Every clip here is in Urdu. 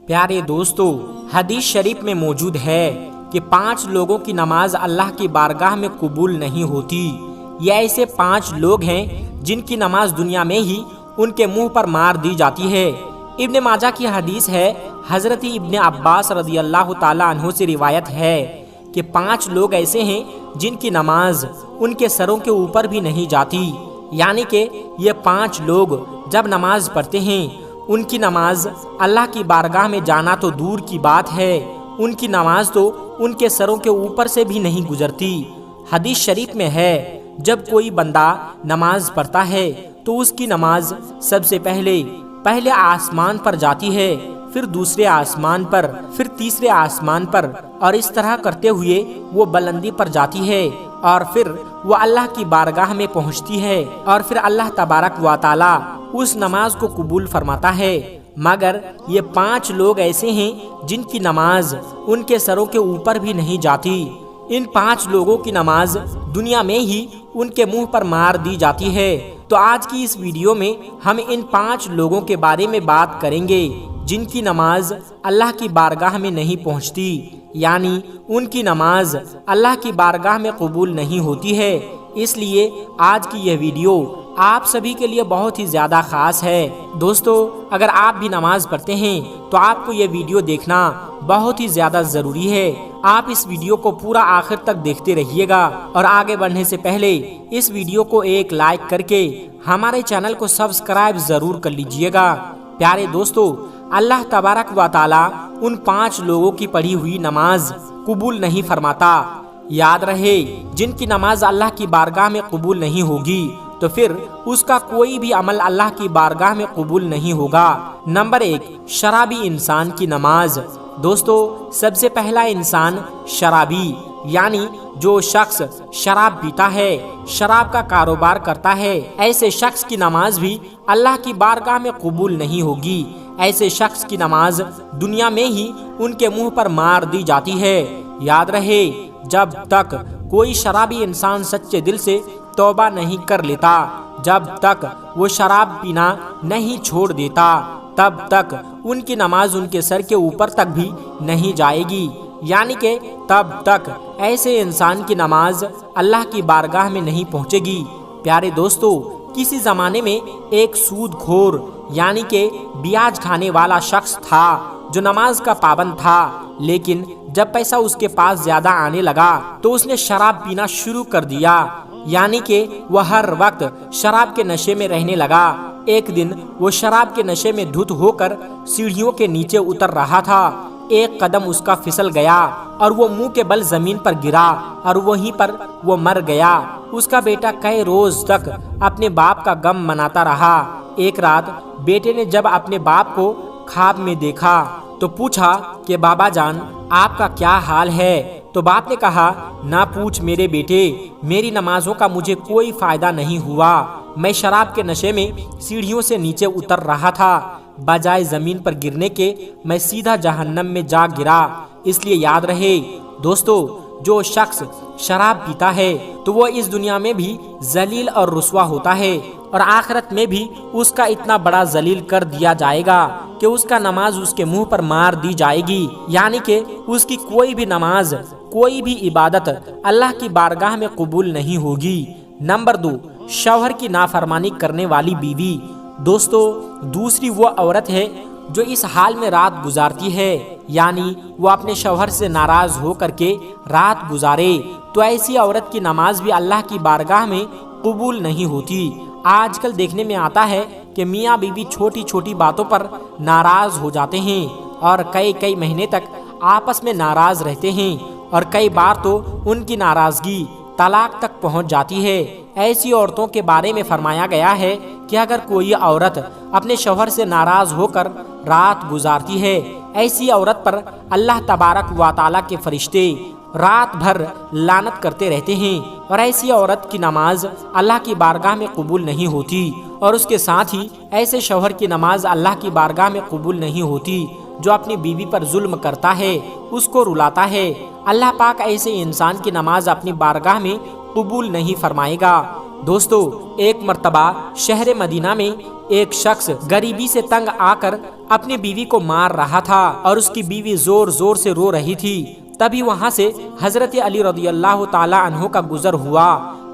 پیارے دوستو، حدیث شریف میں موجود ہے کہ 5 لوگوں کی نماز اللہ کی بارگاہ میں قبول نہیں ہوتی۔ یہ ایسے 5 لوگ ہیں جن کی نماز دنیا میں ہی ان کے منہ پر مار دی جاتی ہے۔ ابن ماجہ کی حدیث ہے، حضرت ابن عباس رضی اللہ تعالیٰ عنہ سے روایت ہے کہ 5 لوگ ایسے ہیں جن کی نماز ان کے سروں کے اوپر بھی نہیں جاتی، یعنی کہ یہ 5 لوگ جب نماز پڑھتے ہیں ان کی نماز اللہ کی بارگاہ میں جانا تو دور کی بات ہے، ان کی نماز تو ان کے سروں کے اوپر سے بھی نہیں گزرتی۔ حدیث شریف میں ہے، جب کوئی بندہ نماز پڑھتا ہے تو اس کی نماز سب سے پہلے آسمان پر جاتی ہے، پھر دوسرے آسمان پر، پھر تیسرے آسمان پر، اور اس طرح کرتے ہوئے وہ بلندی پر جاتی ہے، اور پھر وہ اللہ کی بارگاہ میں پہنچتی ہے، اور پھر اللہ تبارک و تعالی اس نماز کو قبول فرماتا ہے۔ مگر یہ 5 لوگ ایسے ہیں جن کی نماز ان کے سروں کے اوپر بھی نہیں جاتی۔ ان 5 لوگوں کی نماز دنیا میں ہی ان کے منہ پر مار دی جاتی ہے۔ تو آج کی اس ویڈیو میں ہم ان 5 لوگوں کے بارے میں بات کریں گے جن کی نماز اللہ کی بارگاہ میں نہیں پہنچتی، یعنی ان کی نماز اللہ کی بارگاہ میں قبول نہیں ہوتی ہے۔ اس لیے آج کی یہ ویڈیو آپ سبھی کے لیے بہت ہی زیادہ خاص ہے۔ دوستو، اگر آپ بھی نماز پڑھتے ہیں تو آپ کو یہ ویڈیو دیکھنا بہت ہی زیادہ ضروری ہے۔ آپ اس ویڈیو کو پورا آخر تک دیکھتے رہیے گا، اور آگے بڑھنے سے پہلے اس ویڈیو کو ایک لائک کر کے ہمارے چینل کو سبسکرائب ضرور کر لیجئے گا۔ پیارے دوستو، اللہ تبارک و تعالی ان 5 لوگوں کی پڑھی ہوئی نماز قبول نہیں فرماتا۔ یاد رہے، جن کی نماز اللہ کی بارگاہ میں قبول نہیں ہوگی تو پھر اس کا کوئی بھی عمل اللہ کی بارگاہ میں قبول نہیں ہوگا۔ نمبر 1، شرابی انسان کی نماز۔ دوستو، سب سے پہلا انسان شرابی، یعنی جو شخص شراب پیتا ہے، شراب کا کاروبار کرتا ہے، ایسے شخص کی نماز بھی اللہ کی بارگاہ میں قبول نہیں ہوگی۔ ایسے شخص کی نماز دنیا میں ہی ان کے منہ پر مار دی جاتی ہے۔ یاد رہے، جب تک کوئی شرابی انسان سچے دل سے توبہ نہیں کر لیتا، جب تک وہ شراب پینا نہیں چھوڑ دیتا، تب تک ان کی نماز ان کے سر کے اوپر تک بھی نہیں جائے گی، یعنی کہ تب تک ایسے انسان کی نماز اللہ کی بارگاہ میں نہیں پہنچے گی۔ پیارے دوستو، کسی زمانے میں ایک سود خور یعنی کہ بیاج کھانے والا شخص تھا جو نماز کا پابند تھا، لیکن جب پیسہ اس کے پاس زیادہ آنے لگا تو اس نے شراب پینا شروع کر دیا، یعنی کہ وہ ہر وقت شراب کے نشے میں رہنے لگا۔ ایک دن وہ شراب کے نشے میں دھت ہو کر سیڑھیوں کے نیچے اتر رہا تھا، ایک قدم اس کا پھسل گیا اور وہ منہ کے بل زمین پر گرا اور وہیں پر وہ مر گیا۔ اس کا بیٹا کئی روز تک اپنے باپ کا غم مناتا رہا۔ ایک رات بیٹے نے جب اپنے باپ کو خواب میں دیکھا تو پوچھا کہ بابا جان، آپ کا کیا حال ہے؟ تو باپ نے کہا، نہ پوچھ میرے بیٹے، میری نمازوں کا مجھے کوئی فائدہ نہیں ہوا، میں شراب کے نشے میں سیڑھیوں سے نیچے اتر رہا تھا، بجائے زمین پر گرنے کے میں سیدھا جہنم میں جا گرا۔ اس لیے یاد رہے دوستو، جو شخص شراب پیتا ہے تو وہ اس دنیا میں بھی ذلیل اور رسوا ہوتا ہے، اور آخرت میں بھی اس کا اتنا بڑا ذلیل کر دیا جائے گا کہ اس کا نماز اس کے منہ پر مار دی جائے گی، یعنی کہ اس کی کوئی بھی نماز، کوئی بھی عبادت اللہ کی بارگاہ میں قبول نہیں ہوگی۔ نمبر 2، شوہر کی نافرمانی کرنے والی بیوی۔ دوستو، دوسری وہ عورت ہے جو اس حال میں رات گزارتی ہے، یعنی وہ اپنے شوہر سے ناراض ہو کر کے رات گزارے، تو ایسی عورت کی نماز بھی اللہ کی بارگاہ میں قبول نہیں ہوتی۔ آج کل دیکھنے میں آتا ہے کہ میاں بیوی چھوٹی چھوٹی باتوں پر ناراض ہو جاتے ہیں اور کئی مہینے تک آپس میں ناراض رہتے ہیں، اور کئی بار تو ان کی ناراضگی طلاق تک پہنچ جاتی ہے۔ ایسی عورتوں کے بارے میں فرمایا گیا ہے کہ اگر کوئی عورت اپنے شوہر سے ناراض ہو کر رات گزارتی ہے، ایسی عورت پر اللہ تبارک و تعالیٰ کے فرشتے رات بھر لعنت کرتے رہتے ہیں، اور ایسی عورت کی نماز اللہ کی بارگاہ میں قبول نہیں ہوتی، اور اس کے ساتھ ہی ایسے شوہر کی نماز اللہ کی بارگاہ میں قبول نہیں ہوتی جو اپنی بیوی پر ظلم کرتا ہے، اس کو رلاتا ہے۔ اللہ پاک ایسے انسان کی نماز اپنی بارگاہ میں قبول نہیں فرمائے گا۔ دوستو، ایک مرتبہ شہر مدینہ میں ایک شخص غریبی سے تنگ آ کر اپنی بیوی کو مار رہا تھا اور اس کی بیوی زور زور سے رو رہی تھی۔ تبھی وہاں سے حضرت علی رضی اللہ تعالی عنہ کا گزر ہوا۔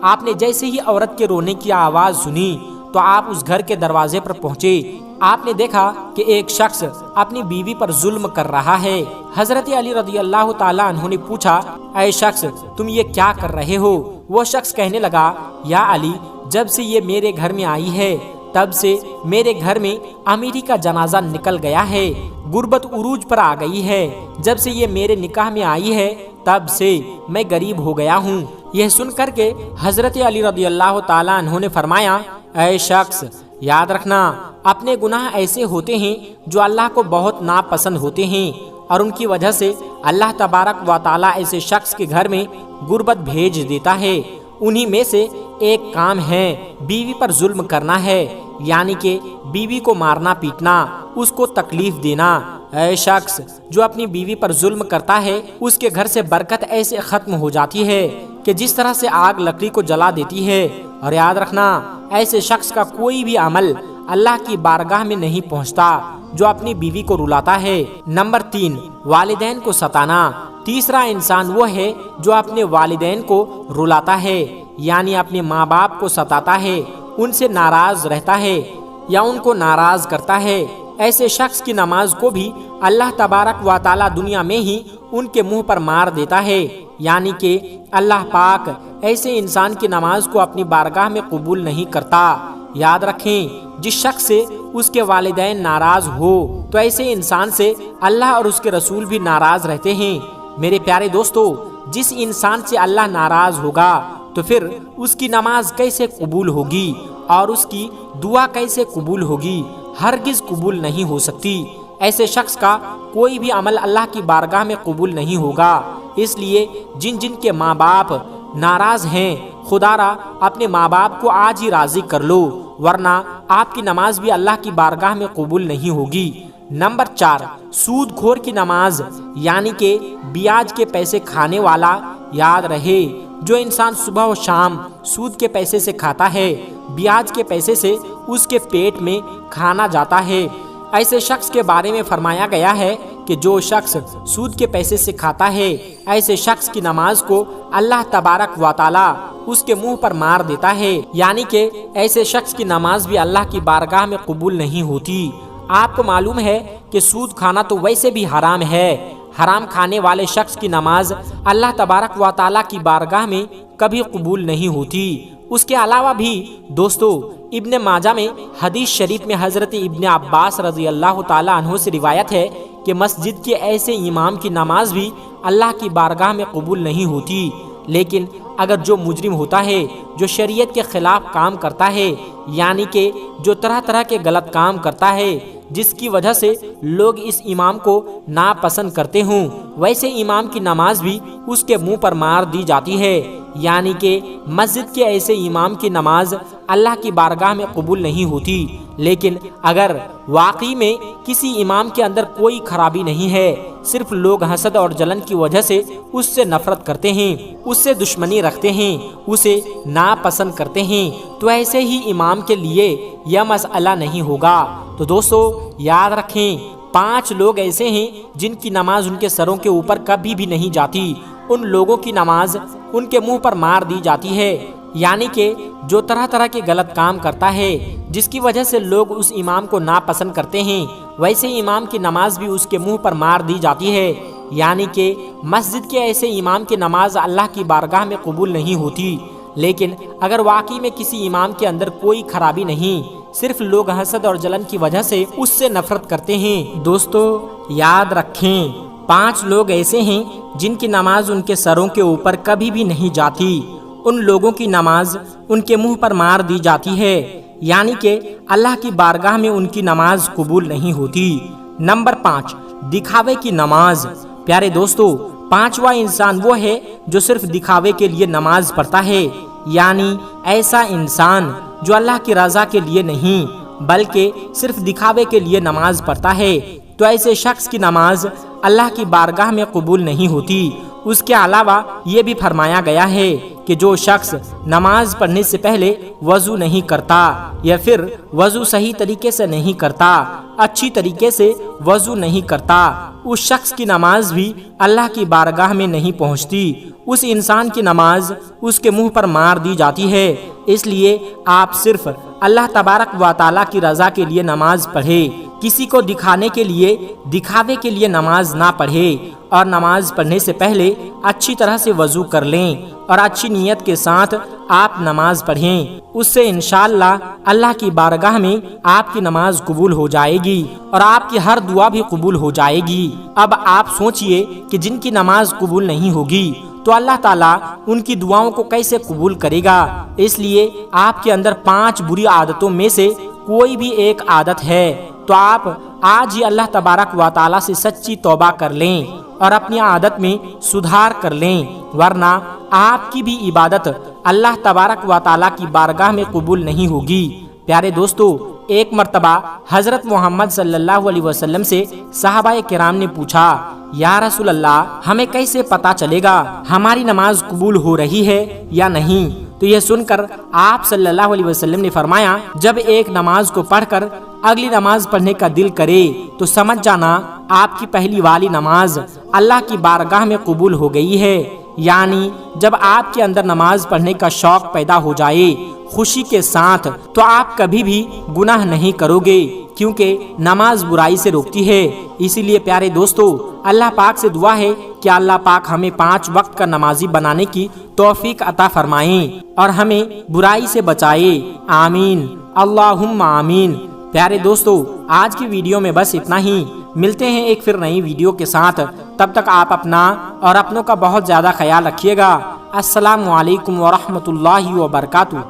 آپ نے جیسے ہی عورت کے رونے کی آواز سنی تو آپ اس گھر کے دروازے پر پہنچے۔ آپ نے دیکھا کہ ایک شخص اپنی بیوی پر ظلم کر رہا ہے۔ حضرت علی رضی اللہ تعالی عنہ نے پوچھا، اے شخص تم یہ کیا کر رہے ہو؟ وہ شخص کہنے لگا، یا علی جب سے یہ میرے گھر میں آئی ہے تب سے میرے گھر میں امیری کا جنازہ نکل گیا ہے، غربت عروج پر آ گئی ہے۔ جب سے یہ میرے نکاح میں آئی ہے تب سے میں غریب ہو گیا ہوں۔ یہ سن کر کے حضرت علی رضی اللہ تعالی عنہ نے فرمایا، اے شخص یاد رکھنا اپنے گناہ ایسے ہوتے ہیں جو اللہ کو بہت ناپسند ہوتے ہیں، اور ان کی وجہ سے اللہ تبارک و تعالیٰ ایسے شخص کے گھر میں غربت بھیج دیتا ہے۔ انہی میں سے ایک کام ہے بیوی پر ظلم کرنا ہے، یعنی کہ بیوی کو مارنا پیٹنا، اس کو تکلیف دینا۔ اے شخص جو اپنی بیوی پر ظلم کرتا ہے اس کے گھر سے برکت ایسے ختم ہو جاتی ہے کہ جس طرح سے آگ لکڑی کو جلا دیتی ہے۔ اور یاد رکھنا ایسے شخص کا کوئی بھی عمل اللہ کی بارگاہ میں نہیں پہنچتا جو اپنی بیوی کو رلاتا ہے۔ نمبر 3، والدین کو ستانا۔ تیسرا انسان وہ ہے جو اپنے والدین کو رلاتا ہے، یعنی اپنے ماں باپ کو ستاتا ہے، ان سے ناراض رہتا ہے یا ان کو ناراض کرتا ہے۔ ایسے شخص کی نماز کو بھی اللہ تبارک و تعالی دنیا میں ہی ان کے منہ پر مار دیتا ہے، یعنی کہ اللہ پاک ایسے انسان کی نماز کو اپنی بارگاہ میں قبول نہیں کرتا۔ یاد رکھیں جس شخص سے اس کے والدین ناراض ہو تو ایسے انسان سے اللہ اور اس کے رسول بھی ناراض رہتے ہیں۔ میرے پیارے دوستو، جس انسان سے اللہ ناراض ہوگا تو پھر اس کی نماز کیسے قبول ہوگی اور اس کی دعا کیسے قبول ہوگی؟ ہرگز قبول نہیں ہو سکتی۔ ایسے شخص کا کوئی بھی عمل اللہ کی بارگاہ میں قبول نہیں ہوگا۔ اس لیے جن جن کے ماں باپ ناراض ہیں، خدا را اپنے ماں باپ کو آج ہی راضی کر لو، ورنہ آپ کی نماز بھی اللہ کی بارگاہ میں قبول نہیں ہوگی۔ نمبر 4، سود خور کی نماز، یعنی کہ بیاج کے پیسے کھانے والا۔ یاد رہے جو انسان صبح و شام سود کے پیسے سے کھاتا ہے، بیاج کے پیسے سے اس کے پیٹ میں کھانا جاتا ہے۔ ایسے شخص کے بارے میں فرمایا گیا ہے کہ جو شخص سود کے پیسے سے کھاتا ہے ایسے شخص کی نماز کو اللہ تبارک و تعالی اس کے منہ پر مار دیتا ہے، یعنی کہ ایسے شخص کی نماز بھی اللہ کی بارگاہ میں قبول نہیں ہوتی۔ آپ کو معلوم ہے کہ سود کھانا تو ویسے بھی حرام ہے۔ حرام کھانے والے شخص کی نماز اللہ تبارک و تعالیٰ کی بارگاہ میں کبھی قبول نہیں ہوتی۔ اس کے علاوہ بھی دوستو ابن ماجہ میں حدیث شریف میں حضرت ابن عباس رضی اللہ تعالیٰ عنہ سے روایت ہے کہ مسجد کے ایسے امام کی نماز بھی اللہ کی بارگاہ میں قبول نہیں ہوتی۔ لیکن اگر جو مجرم ہوتا ہے، جو شریعت کے خلاف کام کرتا ہے، یعنی کہ جو طرح طرح کے غلط کام کرتا ہے جس کی وجہ سے لوگ اس امام کو ناپسند کرتے ہوں، ویسے امام کی نماز بھی اس کے منہ پر مار دی جاتی ہے، یعنی کہ مسجد کے ایسے امام کی نماز اللہ کی بارگاہ میں قبول نہیں ہوتی۔ لیکن اگر واقعی میں کسی امام کے اندر کوئی خرابی نہیں ہے، صرف لوگ حسد اور جلن کی وجہ سے اس سے نفرت کرتے ہیں، اس سے دشمنی رکھتے ہیں، اسے ناپسند کرتے ہیں، تو ایسے ہی امام کے لیے یہ مسئلہ نہیں ہوگا۔ تو دوستو یاد رکھیں 5 لوگ ایسے ہیں جن کی نماز ان کے سروں کے اوپر کبھی بھی نہیں جاتی۔ ان لوگوں کی نماز ان کے منہ پر مار دی جاتی ہے، یعنی کہ جو طرح طرح کے غلط کام کرتا ہے جس کی وجہ سے لوگ اس امام کو ناپسند کرتے ہیں، ویسے امام کی نماز بھی اس کے منہ پر مار دی جاتی ہے، یعنی کہ مسجد کے ایسے امام کی نماز اللہ کی بارگاہ میں قبول نہیں ہوتی۔ لیکن اگر واقعی میں کسی امام کے اندر کوئی خرابی نہیں، صرف لوگ حسد اور جلن کی وجہ سے اس سے نفرت کرتے ہیں، دوستو یاد رکھیں 5 لوگ ایسے ہیں جن کی نماز ان کے سروں کے اوپر کبھی بھی نہیں جاتی۔ ان لوگوں کی نماز ان کے منہ پر مار دی جاتی ہے، یعنی کہ اللہ کی بارگاہ میں ان کی نماز قبول نہیں ہوتی۔ نمبر 5، دکھاوے کی نماز۔ پیارے دوستو 5واں انسان وہ ہے جو صرف دکھاوے کے لیے نماز پڑھتا ہے، یعنی ایسا انسان جو اللہ کی رضا کے لیے نہیں بلکہ صرف دکھاوے کے لیے نماز پڑھتا ہے، تو ایسے شخص کی نماز اللہ کی بارگاہ میں قبول نہیں ہوتی۔ اس کے علاوہ یہ بھی فرمایا گیا ہے کہ جو شخص نماز پڑھنے سے پہلے وضو نہیں کرتا یا پھر وضو صحیح طریقے سے نہیں کرتا، اچھی طریقے سے وضو نہیں کرتا، اس شخص کی نماز بھی اللہ کی بارگاہ میں نہیں پہنچتی، اس انسان کی نماز اس کے منہ پر مار دی جاتی ہے۔ اس لیے آپ صرف اللہ تبارک و تعالیٰ کی رضا کے لیے نماز پڑھے، کسی کو دکھانے کے لیے، دکھاوے کے لیے نماز نہ پڑھے، اور نماز پڑھنے سے پہلے اچھی طرح سے وضو کر لیں اور اچھی نیت کے ساتھ آپ نماز پڑھیں، اس سے انشاءاللہ اللہ کی بارگاہ میں آپ کی نماز قبول ہو جائے گی اور آپ کی ہر دعا بھی قبول ہو جائے گی۔ اب آپ سوچئے کہ جن کی نماز قبول نہیں ہوگی تو اللہ تعالیٰ ان کی دعاؤں کو کیسے قبول کرے گا؟ اس لیے آپ کے اندر 5 بری عادتوں میں سے کوئی بھی ایک عادت ہے تو آپ آج ہی اللہ تبارک و تعالیٰ سے سچی توبہ کر لیں اور اپنی عادت میں سدھار کر لیں، ورنہ آپ کی بھی عبادت اللہ تبارک و تعالیٰ کی بارگاہ میں قبول نہیں ہوگی۔ پیارے دوستو، ایک مرتبہ حضرت محمد صلی اللہ علیہ وسلم سے صحابہ کرام نے پوچھا، یا رسول اللہ، ہمیں کیسے پتا چلے گا ہماری نماز قبول ہو رہی ہے یا نہیں؟ تو یہ سن کر آپ صلی اللہ علیہ وسلم نے فرمایا، جب ایک نماز کو پڑھ کر اگلی نماز پڑھنے کا دل کرے تو سمجھ جانا آپ کی پہلی والی نماز اللہ کی بارگاہ میں قبول ہو گئی ہے۔ یعنی جب آپ کے اندر نماز پڑھنے کا شوق پیدا ہو جائے خوشی کے ساتھ، تو آپ کبھی بھی گناہ نہیں کرو گے، کیونکہ نماز برائی سے روکتی ہے۔ اسی لیے پیارے دوستو، اللہ پاک سے دعا ہے کہ اللہ پاک ہمیں 5 وقت کا نمازی بنانے کی توفیق عطا فرمائیں اور ہمیں برائی سے بچائے، آمین، اللہم آمین۔ پیارے دوستو، آج کی ویڈیو میں بس اتنا ہی، ملتے ہیں ایک پھر نئی ویڈیو کے ساتھ، تب تک آپ اپنا اور اپنوں کا بہت زیادہ خیال رکھیے گا۔ السلام علیکم ورحمۃ اللہ وبرکاتہ۔